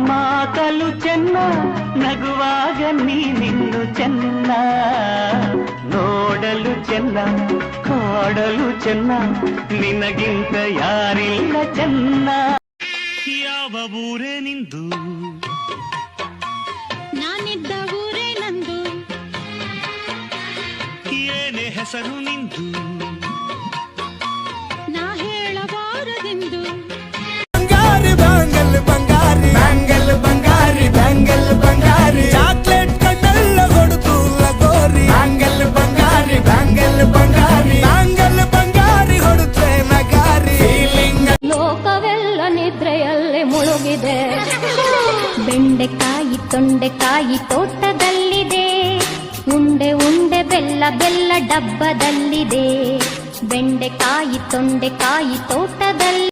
ಮಾತಲು ಚೆನ್ನ ನಗುವಾಗ ನೀನಿನ್ನು ಚೆನ್ನ ನೋಡಲು ಚೆನ್ನ ಕಾಡಲು ಚೆನ್ನ ನಿನಗಿಂತ ಯಾರಿಲ್ಲ ಚೆನ್ನ ಯಾವ ಊರೇ ನಿಂದು ನಾನಿದ್ದ ಊರೇ ನಂದು ಏನೇ ಹೆಸರು ನಿಂದು ನಾ ಹೇಳಬಾರದೆಂದು ಬಂಗಾರಿ ಬ್ಯಾಂಗಲ್ ಬಂಗಾರಿ ಬ್ಯಾಂಗಲ್ ಬಂಗಾರಿ ಬ್ಯಾಂಗಲ್ ಬಂಗಾರಿ ಚಾಕ್ಲೇಟ್ ಕಣ್ಣೆಲ್ಲ ಕೊಡುತ್ತು ಲಗೋರಿ ಬ್ಯಾಂಗಲ್ ಬಂಗಾರಿ ಬ್ಯಾಂಗಲ್ ಬಂಗಾರಿ ಬ್ಯಾಂಗಲ್ ಬಂಗಾರಿ ಹೊಡುತ್ತೆ ನಗಾರಿ ಫೀಲಿಂಗ್ ಲೋಕವೆಲ್ಲ ನಿದ್ರೆಯಲ್ಲೇ ಮುಳುಗಿದೆ ಬೆಂಡೆಕಾಯಿ ತೊಂಡೆಕಾಯಿ ತೋಟದಲ್ಲಿದೆ ಉಂಡೆ ಉಂಡೆ ಬೆಲ್ಲ ಬೆಲ್ಲ ಡಬ್ಬದಲ್ಲಿದೆ ಬೆಂಡೆಕಾಯಿ ತೊಂಡೆಕಾಯಿ ತೋಟದಲ್ಲಿ